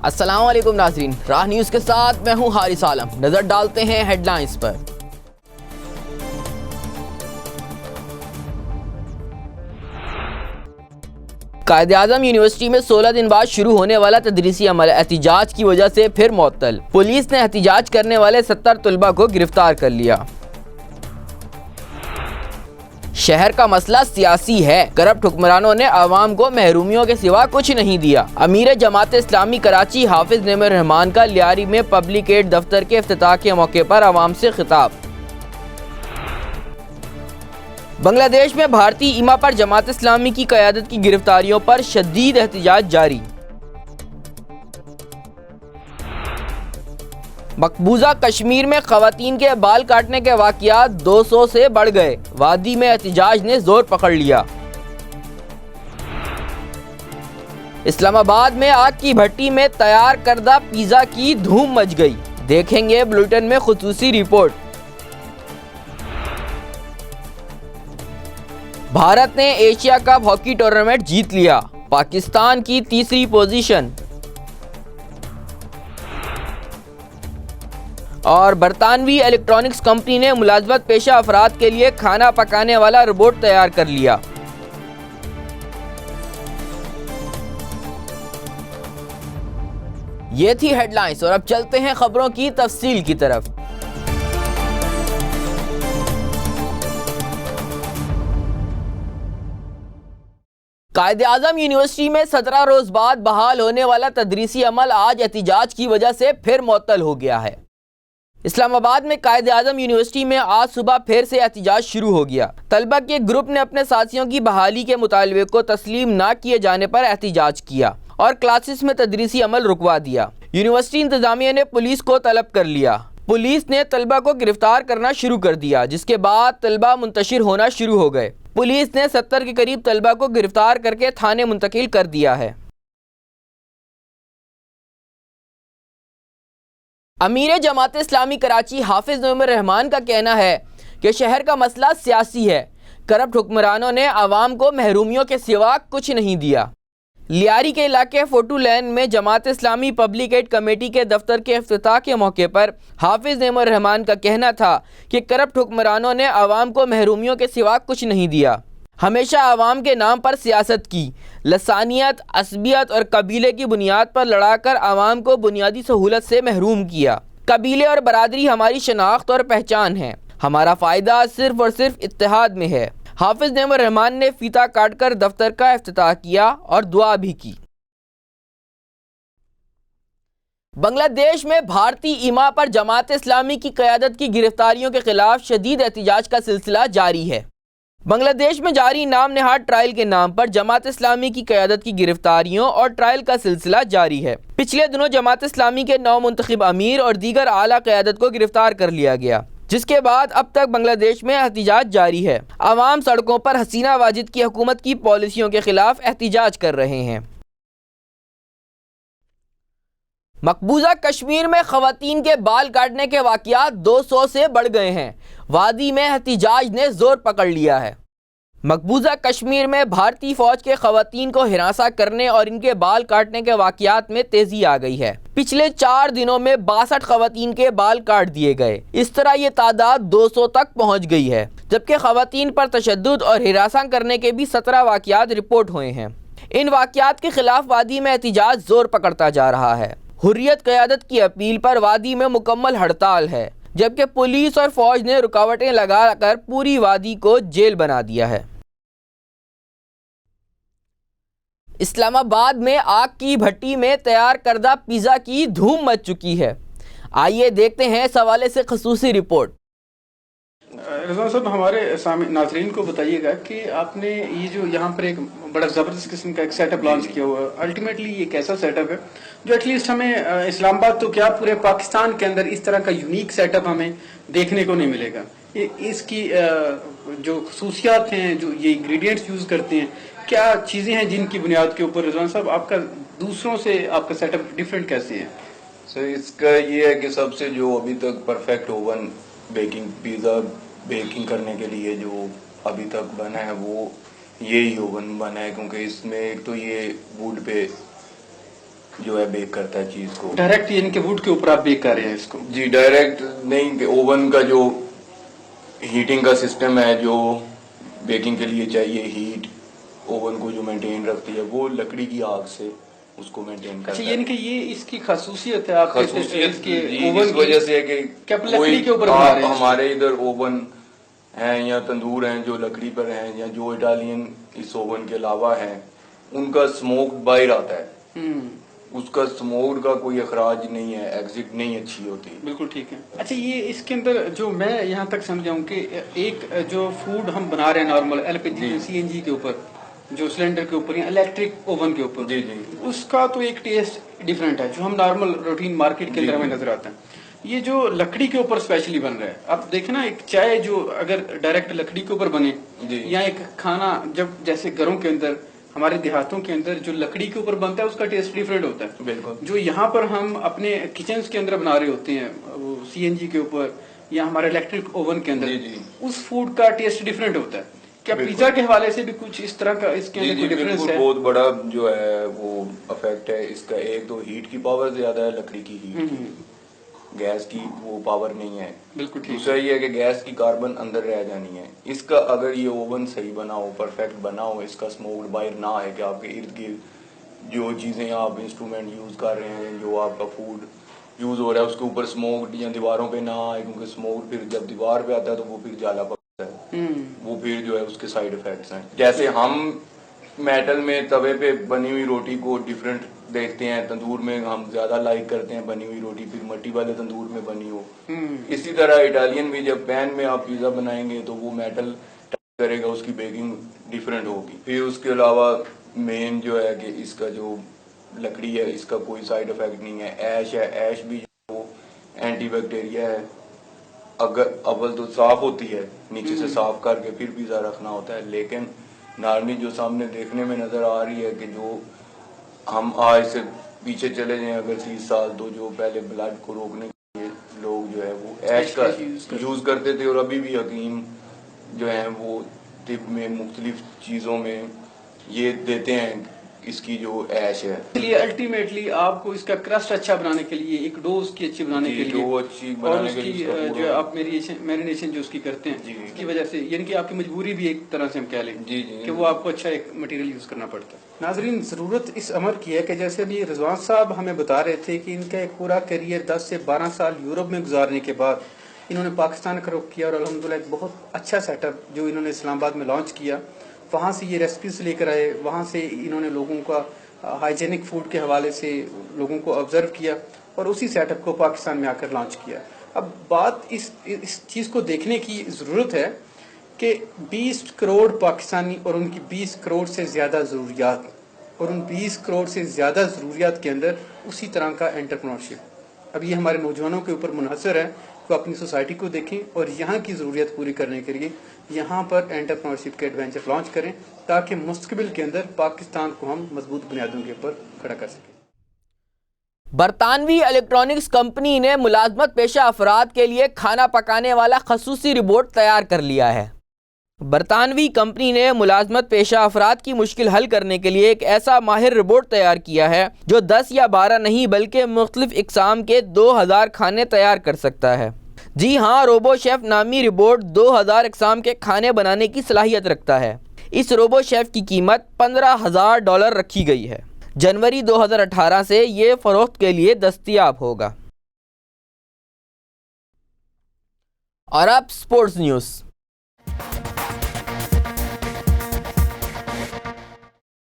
السلام علیکم ناظرین، راہ نیوز کے ساتھ میں ہوں حارث عالم۔ نظر ڈالتے ہیں ہیڈ لائنز پر۔ قائد اعظم یونیورسٹی میں 16 دن بعد شروع ہونے والا تدریسی عمل احتجاج کی وجہ سے پھر معطل۔ پولیس نے احتجاج کرنے والے 70 طلباء کو گرفتار کر لیا۔ شہر کا مسئلہ سیاسی ہے، کرپٹ حکمرانوں نے عوام کو محرومیوں کے سوا کچھ نہیں دیا۔ امیر جماعت اسلامی کراچی حافظ نعیم الرحمان کا لیاری میں پبلک ایڈ دفتر کے افتتاح کے موقع پر عوام سے خطاب۔ بنگلہ دیش میں بھارتی ایما پر جماعت اسلامی کی قیادت کی گرفتاریوں پر شدید احتجاج جاری۔ مقبوضہ کشمیر میں خواتین کے بال کاٹنے کے واقعات 200 سے بڑھ گئے، وادی میں احتجاج نے زور پکڑ لیا۔ اسلام آباد میں آگ کی بھٹی میں تیار کردہ پیزا کی دھوم مچ گئی، دیکھیں گے بلیٹن میں خصوصی رپورٹ۔ بھارت نے ایشیا کپ ہاکی ٹورنامنٹ جیت لیا، پاکستان کی تیسری پوزیشن۔ اور برطانوی الیکٹرانکس کمپنی نے ملازمت پیشہ افراد کے لیے کھانا پکانے والا روبوٹ تیار کر لیا۔ یہ تھی ہیڈ لائنز اور اب چلتے ہیں خبروں کی تفصیل کی طرف۔ قائد اعظم یونیورسٹی میں 17 روز بعد بحال ہونے والا تدریسی عمل آج احتجاج کی وجہ سے پھر معطل ہو گیا ہے۔ اسلام آباد میں قائد اعظم یونیورسٹی میں آج صبح پھر سے احتجاج شروع ہو گیا۔ طلبہ کے گروپ نے اپنے ساتھیوں کی بحالی کے مطالبے کو تسلیم نہ کیے جانے پر احتجاج کیا اور کلاسز میں تدریسی عمل رکوا دیا۔ یونیورسٹی انتظامیہ نے پولیس کو طلب کر لیا۔ پولیس نے طلبہ کو گرفتار کرنا شروع کر دیا، جس کے بعد طلبہ منتشر ہونا شروع ہو گئے۔ پولیس نے 70 کے قریب طلبہ کو گرفتار کر کے تھانے منتقل کر دیا ہے۔ امیر جماعت اسلامی کراچی حافظ نعیم الرحمان کا کہنا ہے کہ شہر کا مسئلہ سیاسی ہے، کرپٹ حکمرانوں نے عوام کو محرومیوں کے سوا کچھ نہیں دیا۔ لیاری کے علاقے فوٹو لین میں Jamaat Islami public add committee کے دفتر کے افتتاح کے موقع پر حافظ نعیم الرحمان کا کہنا تھا کہ کرپٹ حکمرانوں نے عوام کو محرومیوں کے سوا کچھ نہیں دیا، ہمیشہ عوام کے نام پر سیاست کی، لسانیت، عصبیت اور قبیلے کی بنیاد پر لڑا کر عوام کو بنیادی سہولت سے محروم کیا۔ قبیلے اور برادری ہماری شناخت اور پہچان ہے، ہمارا فائدہ صرف اور صرف اتحاد میں ہے۔ حافظ نعیم الرحمان نے فیتہ کاٹ کر دفتر کا افتتاح کیا اور دعا بھی کی۔ بنگلہ دیش میں بھارتی ایما پر جماعت اسلامی کی قیادت کی گرفتاریوں کے خلاف شدید احتجاج کا سلسلہ جاری ہے۔ بنگلہ دیش میں جاری نام نہاد ٹرائل کے نام پر جماعت اسلامی کی قیادت کی گرفتاریوں اور ٹرائل کا سلسلہ جاری ہے۔ پچھلے دنوں جماعت اسلامی کے 9 منتخب امیر اور دیگر اعلیٰ قیادت کو گرفتار کر لیا گیا، جس کے بعد اب تک بنگلہ دیش میں احتجاج جاری ہے۔ عوام سڑکوں پر حسینہ واجد کی حکومت کی پالیسیوں کے خلاف احتجاج کر رہے ہیں۔ مقبوضہ کشمیر میں خواتین کے بال کاٹنے کے واقعات 200 سے بڑھ گئے ہیں، وادی میں احتجاج نے زور پکڑ لیا ہے۔ مقبوضہ کشمیر میں بھارتی فوج کے خواتین کو ہراساں کرنے اور ان کے بال کاٹنے کے واقعات میں تیزی آ گئی ہے۔ پچھلے 4 دنوں میں 62 خواتین کے بال کاٹ دیے گئے، اس طرح یہ تعداد 200 تک پہنچ گئی ہے، جبکہ خواتین پر تشدد اور ہراساں کرنے کے بھی 17 واقعات رپورٹ ہوئے ہیں۔ ان واقعات کے خلاف وادی میں احتجاج زور پکڑتا جا رہا ہے۔ حریت قیادت کی اپیل پر وادی میں مکمل ہڑتال ہے، جبکہ پولیس اور فوج نے رکاوٹیں لگا کر پوری وادی کو جیل بنا دیا ہے۔ اسلام آباد میں آگ کی بھٹی میں تیار کردہ پیزا کی دھوم مچ چکی ہے، آئیے دیکھتے ہیں اس حوالے سے خصوصی رپورٹ۔ رضوان صاحب، ہمارے ناظرین کو بتائیے گا کہ آپ نے یہ جو یہاں پر ایک بڑا زبردست قسم کا ایک سیٹ اپ لانچ کیا ہوا ہے، الٹیمیٹلی یہ ایک ایسا سیٹ اپ ہے جو ایٹ لیسٹ ہمیں اسلام آباد تو کیا پورے پاکستان کے اندر اس طرح کا یونیک سیٹ اپ ہمیں دیکھنے کو نہیں ملے گا۔ اس کی جو خصوصیات ہیں، جو یہ انگریڈینٹس یوز کرتے ہیں، کیا چیزیں ہیں جن کی بنیاد کے اوپر رضوان صاحب آپ کا دوسروں سے آپ کا سیٹ اپ ڈفرینٹ کیسے ہے؟ سر، اس کا یہ ہے کہ سب سے جو ابھی تک پرفیکٹ اوون پیزا بیکنگ کرنے کے لیے جو ابھی تک بنا ہے وہ یہی اوون بنا ہے، کیونکہ اس میں ایک تو یہ ووڈ پہ जो है बेक करता है चीज को। डायरेक्ट इनके वुड के ऊपर आप बेक कर रहे हैं इसको? जी डायरेक्ट नहीं, ओवन का जो हीटिंग का सिस्टम है जो बेकिंग के लिए चाहिए, हीट ओवन को जो मेंटेन रखती है वो लकड़ी की आग से उसको मेंटेन करता अच्छा, है। यानी कि ये इसकी खासूसियत है आपके खासूसियत इसके जी ओवन इस वजह से है कि क्या आप लकड़ी के ऊपर बना रहे हैं? हमारे इधर ओवन हैं या तंदूर हैं जो लकड़ी पर हैं, या जो इटालियन इस ओवन के अलावा हैं, उनका स्मोक बाहर आता है, उसका स्मोक का कोई अखराज नहीं है, एग्जिट नहीं अच्छी होती। बिल्कुल ठीक है। अच्छा, ये इसके अंदर जो मैं यहाँ तक समझाऊं कि एक जो फूड हम बना रहे हैं नॉर्मल एलपीजी सीएनजी के ऊपर, जो सिलेंडर के ऊपर या इलेक्ट्रिक ओवन के ऊपर, जी जी उसका तो एक टेस्ट डिफरेंट है जो हम नॉर्मल रूटीन मार्केट के अंदर हमें नजर आता है। ये जो लकड़ी के ऊपर स्पेशली बन रहा है, आप देखे ना, एक चाय जो अगर डायरेक्ट लकड़ी के ऊपर बने या एक खाना जब जैसे घरों के अंदर हमारे देहातों के अंदर जो लकड़ी के ऊपर बनता है उसका टेस्ट डिफरेंट होता है। बिल्कुल। जो यहाँ पर हम अपने किचन के अंदर बना रहे होते हैं वो सीएनजी के ऊपर या हमारे इलेक्ट्रिक ओवन के अंदर, उस फूड का टेस्ट डिफरेंट होता है। क्या पिज्जा के हवाले से भी कुछ इस तरह का इसके अंदर कोई डिफरेंस है? बहुत बड़ा जो है वो अफेक्ट है इसका। एक तो हीट की पावर ज्यादा है लकड़ी की हीट की, गैस की वो पावर नहीं है। बिल्कुल ठीक। दूसरा ये है कि गैस की कार्बन अंदर रह जानी है। इसका अगर ये ओवन सही बना हो, परफेक्ट बना हो, इसका स्मोक बाहर ना है कि आपके इर्द गिर्द जो चीजें आप इंस्ट्रूमेंट यूज कर रहे हैं, जो आपका फूड यूज हो रहा है उसके ऊपर स्मोक या दीवारों पे ना आए, क्योंकि स्मोक फिर जब दीवार पे आता है तो वो फिर जाला पकड़ता है, वो फिर जो है उसके साइड इफेक्ट्स हैं। जैसे हम मेटल में तवे पे बनी हुई रोटी को डिफरेंट देखते हैं, तंदूर में हम ज्यादा लाइक करते हैं बनी हुई रोटी, फिर मट्टी वाले तंदूर में बनी हो। इसी तरह इटालियन भी जब पैन में आप पिज्जा बनाएंगे तो वो मेटल टच करेगा, उसकी बेकिंग डिफरेंट होगी। फिर उसके अलावा मेन जो है कि इसका जो लकड़ी है इसका कोई साइड इफेक्ट नहीं है। ऐश है, ऐश भी वो एंटी बैक्टीरिया है। अगर अव्वल तो साफ होती है, नीचे से साफ करके फिर पिज्जा रखना होता है, लेकिन नारनी जो सामने देखने में नजर आ रही है कि जो हम आज से पीछे चले जाएं अगर 30 साल, तो जो पहले ब्लड को रोकने के लिए लोग जो है वो ऐश का यूज करते थे, और अभी भी हकीम जो है वो तिब में मुख्तलिफ चीजों में ये देते हैं इसकी जो ऐश है। इसलिए अल्टीमेटली आपको इसका क्रस्ट अच्छा बनाने के लिए, एक डो उसकी अच्छी बनाने के लिए, डो अच्छी बनाने के लिए जो आप मैरिनेशन जो उसकी करते हैं इसकी वजह से, यानी कि आपकी मजबूरी भी एक तरह से हम कह लें कि वो आपको अच्छा एक मटेरियल यूज करना पड़ता है। नाजरीन, जरूरत इस अमर की है कि जैसे अभी रिजवान साहब हमें बता रहे थे कि इनका एक पूरा करियर 10 से 12 साल यूरोप में गुजारने के बाद इन्होंने पाकिस्तान का रुख किया, और अल्हम्दुलिल्लाह एक बहुत अच्छा सेटअप जो इन्होंने इस्लामाबाद में लॉन्च किया, वहाँ से ये रेसिपीज लेकर आए, वहाँ से इन्होंने लोगों का हाइजेनिक फूड के हवाले से लोगों को ऑब्जर्व किया और उसी सेटअप को पाकिस्तान में आकर लॉन्च किया। अब बात इस चीज़ को देखने की ज़रूरत है कि 20 करोड़ पाकिस्तानी और उनकी 20 करोड़ से ज़्यादा ज़रूरियात, और उन 20 करोड़ से ज़्यादा ज़रूरियात के अंदर उसी तरह का एंटरप्रेन्योरशिप। अब ये हमारे नौजवानों के ऊपर मुनहसर है कि अपनी सोसाइटी को देखें और यहाँ की ज़रूरियत पूरी करने के लिए यहाँ पर एंटरप्रेन्योरशिप के एडवेंचर लॉन्च करें, ताकि मुस्तकबिल के अंदर पाकिस्तान को हम मजबूत बुनियादों के ऊपर खड़ा कर सकें। बरतानवी इलेक्ट्रॉनिक्स कंपनी ने मुलाजमत पेशा अफराद के लिए खाना पकाने वाला खसूसी रोबोट तैयार कर लिया है। बरतानवी कंपनी ने मुलाजमत पेशा अफराद की मुश्किल हल करने के लिए एक ऐसा माहिर रोबोट तैयार किया है जो 10 या 12 नहीं बल्कि मुख्तलिफ इकसाम के 2000 खाने तैयार कर सकता है। जी हाँ, रोबो शेफ नामी रोबोट 2000 इकसाम के खाने बनाने की सलाहियत रखता है। इस रोबो शेफ की कीमत $15,000 रखी गई है। जनवरी 2018 से ये फरोख्त के लिए दस्तयाब होगा। और अब स्पोर्ट्स न्यूज़।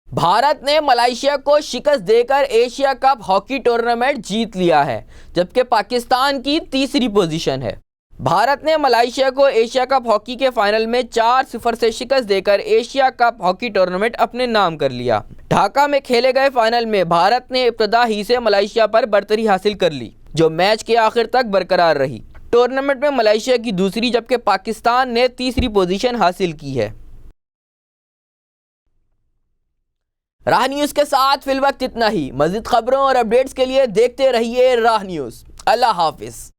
भारत ने मलेशिया को शिकस्त देकर एशिया कप हॉकी टूर्नामेंट जीत लिया है, जबकि पाकिस्तान की तीसरी पोजीशन है। भारत ने मलेशिया को एशिया कप हॉकी के फाइनल में 4-0 से शिकस्त देकर एशिया कप हॉकी टूर्नामेंट अपने नाम कर लिया। ढाका में खेले गए फाइनल में भारत ने इब्तदा ही से मलेशिया पर बरतरी हासिल कर ली, जो मैच के आखिर तक बरकरार रही। टूर्नामेंट में मलेशिया की दूसरी जबकि पाकिस्तान ने तीसरी पोजीशन हासिल की है। राह न्यूज़ के साथ फिल वक्त इतना ही। मज़ीद खबरों और अपडेट्स के लिए देखते रहिए राह न्यूज़। अल्लाह हाफिज़।